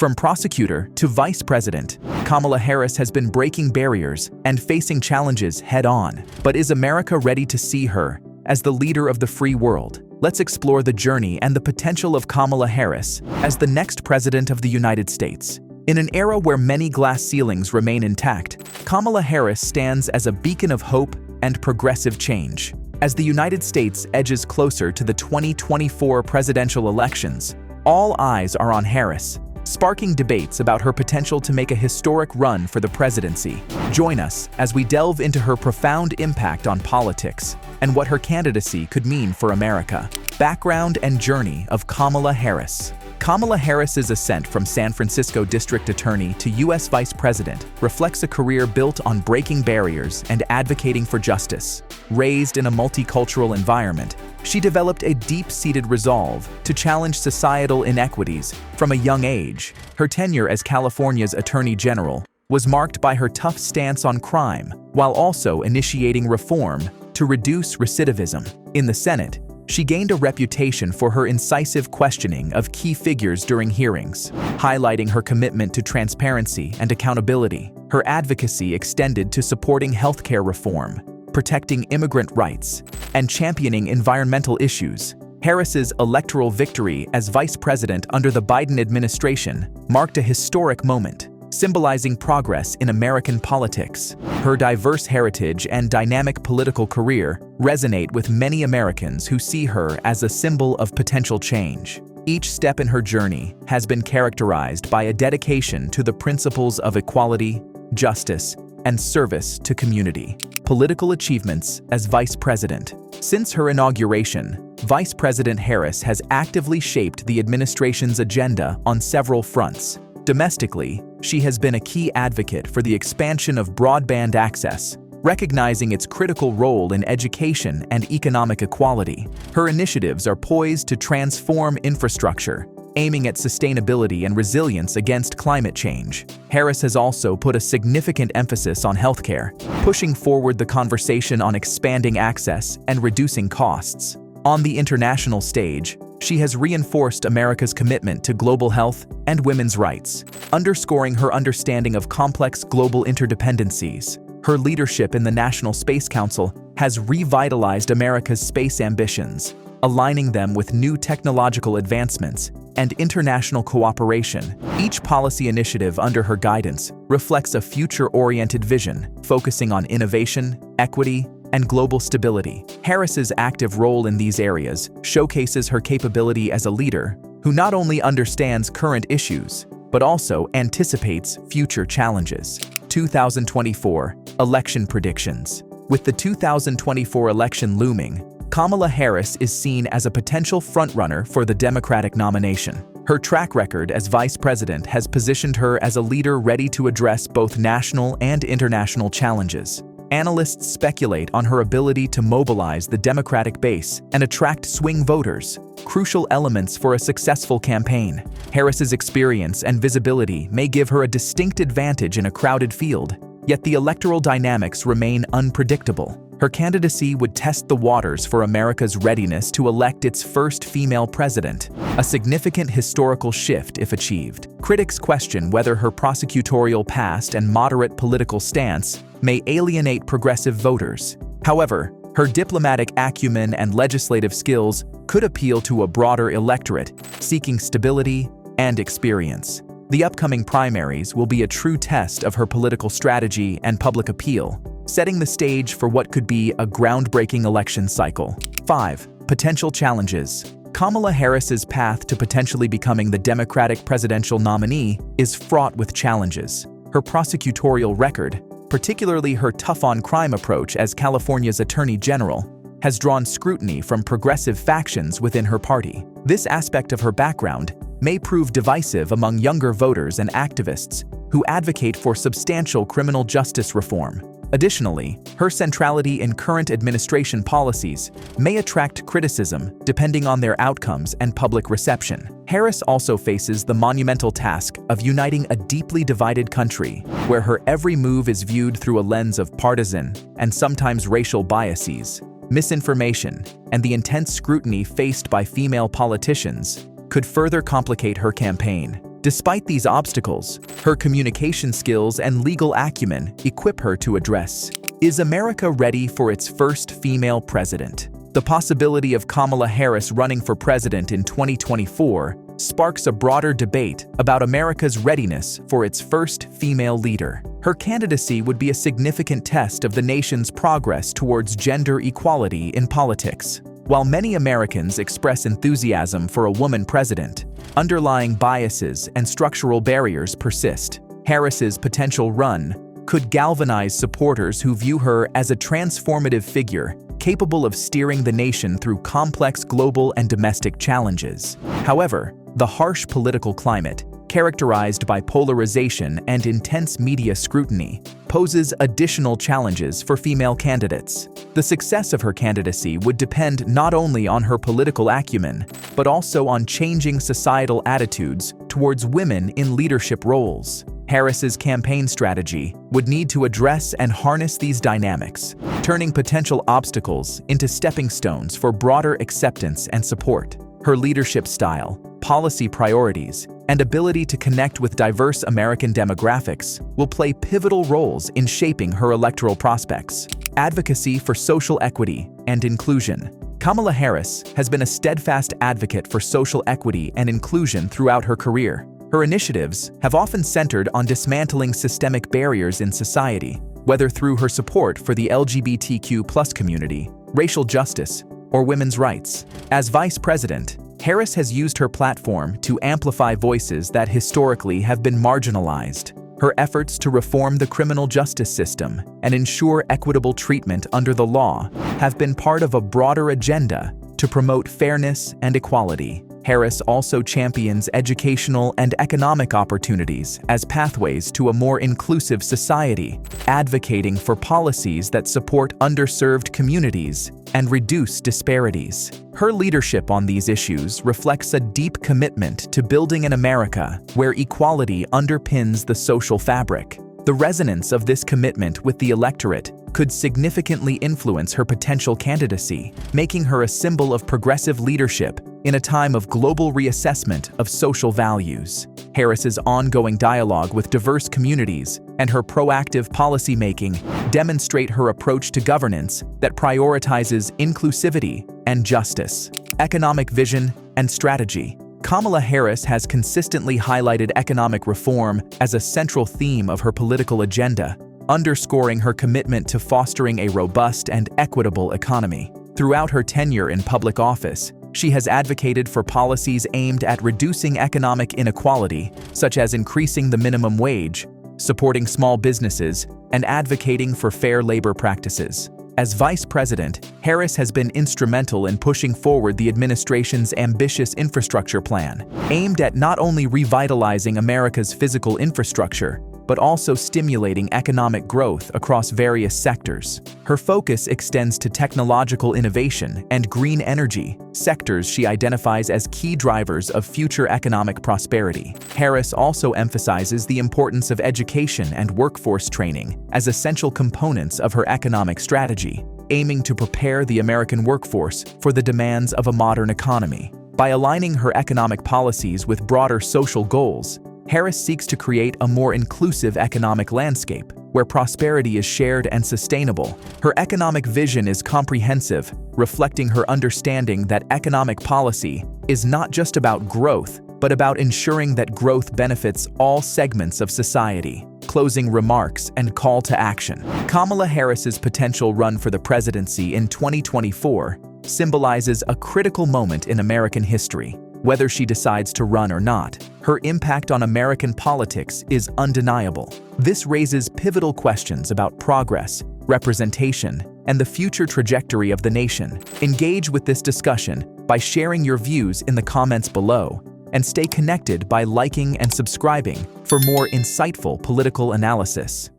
From prosecutor to vice president, Kamala Harris has been breaking barriers and facing challenges head-on. But is America ready to see her as the leader of the free world? Let's explore the journey and the potential of Kamala Harris as the next president of the United States. In an era where many glass ceilings remain intact, Kamala Harris stands as a beacon of hope and progressive change. As the United States edges closer to the 2024 presidential elections, all eyes are on Harris, sparking debates about her potential to make a historic run for the presidency. Join us as we delve into her profound impact on politics and what her candidacy could mean for America. Background and journey of Kamala Harris. Kamala Harris's ascent from San Francisco District Attorney to U.S. Vice President reflects a career built on breaking barriers and advocating for justice. Raised in a multicultural environment, she developed a deep-seated resolve to challenge societal inequities from a young age. Her tenure as California's Attorney General was marked by her tough stance on crime, while also initiating reform to reduce recidivism. In the Senate, she gained a reputation for her incisive questioning of key figures during hearings, highlighting her commitment to transparency and accountability. Her advocacy extended to supporting healthcare reform, protecting immigrant rights, and championing environmental issues. Harris's electoral victory as vice president under the Biden administration marked a historic moment, symbolizing progress in American politics. Her diverse heritage and dynamic political career resonate with many Americans who see her as a symbol of potential change. Each step in her journey has been characterized by a dedication to the principles of equality, justice, and service to community. Political achievements as vice president. Since her inauguration, Vice President Harris has actively shaped the administration's agenda on several fronts. Domestically, she has been a key advocate for the expansion of broadband access, recognizing its critical role in education and economic equality. Her initiatives are poised to transform infrastructure, aiming at sustainability and resilience against climate change. Harris has also put a significant emphasis on healthcare, pushing forward the conversation on expanding access and reducing costs. On the international stage, she has reinforced America's commitment to global health and women's rights, underscoring her understanding of complex global interdependencies. Her leadership in the National Space Council has revitalized America's space ambitions, aligning them with new technological advancements and international cooperation. Each policy initiative under her guidance reflects a future-oriented vision, focusing on innovation, equity, and global stability. Harris's active role in these areas showcases her capability as a leader who not only understands current issues, but also anticipates future challenges. 2024 Election Predictions. With the 2024 election looming, Kamala Harris is seen as a potential frontrunner for the Democratic nomination. Her track record as vice president has positioned her as a leader ready to address both national and international challenges. Analysts speculate on her ability to mobilize the Democratic base and attract swing voters, crucial elements for a successful campaign. Harris's experience and visibility may give her a distinct advantage in a crowded field, yet the electoral dynamics remain unpredictable. Her candidacy would test the waters for America's readiness to elect its first female president, a significant historical shift if achieved. Critics question whether her prosecutorial past and moderate political stance may alienate progressive voters. However, her diplomatic acumen and legislative skills could appeal to a broader electorate seeking stability and experience. The upcoming primaries will be a true test of her political strategy and public appeal, setting the stage for what could be a groundbreaking election cycle. 5. Potential challenges. Kamala Harris's path to potentially becoming the Democratic presidential nominee is fraught with challenges. Her prosecutorial record, particularly her tough-on-crime approach as California's Attorney General, has drawn scrutiny from progressive factions within her party. This aspect of her background may prove divisive among younger voters and activists who advocate for substantial criminal justice reform. Additionally, her centrality in current administration policies may attract criticism depending on their outcomes and public reception. Harris also faces the monumental task of uniting a deeply divided country, where her every move is viewed through a lens of partisan and sometimes racial biases. Misinformation and the intense scrutiny faced by female politicians could further complicate her campaign. Despite these obstacles, her communication skills and legal acumen equip her to address: is America ready for its first female president? The possibility of Kamala Harris running for president in 2024 sparks a broader debate about America's readiness for its first female leader. Her candidacy would be a significant test of the nation's progress towards gender equality in politics. While many Americans express enthusiasm for a woman president, underlying biases and structural barriers persist. Harris's potential run could galvanize supporters who view her as a transformative figure capable of steering the nation through complex global and domestic challenges. However, the harsh political climate, characterized by polarization and intense media scrutiny, poses additional challenges for female candidates. The success of her candidacy would depend not only on her political acumen, but also on changing societal attitudes towards women in leadership roles. Harris's campaign strategy would need to address and harness these dynamics, turning potential obstacles into stepping stones for broader acceptance and support. Her leadership style, policy priorities, and ability to connect with diverse American demographics will play pivotal roles in shaping her electoral prospects. Advocacy for social equity and inclusion. Kamala Harris has been a steadfast advocate for social equity and inclusion throughout her career. Her initiatives have often centered on dismantling systemic barriers in society, whether through her support for the LGBTQ+ community, racial justice, or women's rights. As vice president, Harris has used her platform to amplify voices that historically have been marginalized. Her efforts to reform the criminal justice system and ensure equitable treatment under the law have been part of a broader agenda to promote fairness and equality. Harris also champions educational and economic opportunities as pathways to a more inclusive society, advocating for policies that support underserved communities and reduce disparities. Her leadership on these issues reflects a deep commitment to building an America where equality underpins the social fabric. The resonance of this commitment with the electorate could significantly influence her potential candidacy, making her a symbol of progressive leadership in a time of global reassessment of social values. Harris's ongoing dialogue with diverse communities and her proactive policymaking demonstrate her approach to governance that prioritizes inclusivity and justice. Economic vision and strategy. Kamala Harris has consistently highlighted economic reform as a central theme of her political agenda, underscoring her commitment to fostering a robust and equitable economy. Throughout her tenure in public office, she has advocated for policies aimed at reducing economic inequality, such as increasing the minimum wage, supporting small businesses, and advocating for fair labor practices. As vice president, Harris has been instrumental in pushing forward the administration's ambitious infrastructure plan, aimed at not only revitalizing America's physical infrastructure, but also stimulating economic growth across various sectors. Her focus extends to technological innovation and green energy, sectors she identifies as key drivers of future economic prosperity. Harris also emphasizes the importance of education and workforce training as essential components of her economic strategy, aiming to prepare the American workforce for the demands of a modern economy. By aligning her economic policies with broader social goals, Harris seeks to create a more inclusive economic landscape where prosperity is shared and sustainable. Her economic vision is comprehensive, reflecting her understanding that economic policy is not just about growth, but about ensuring that growth benefits all segments of society. Closing remarks and call to action. Kamala Harris's potential run for the presidency in 2024 symbolizes a critical moment in American history. Whether she decides to run or not, her impact on American politics is undeniable. This raises pivotal questions about progress, representation, and the future trajectory of the nation. Engage with this discussion by sharing your views in the comments below, and stay connected by liking and subscribing for more insightful political analysis.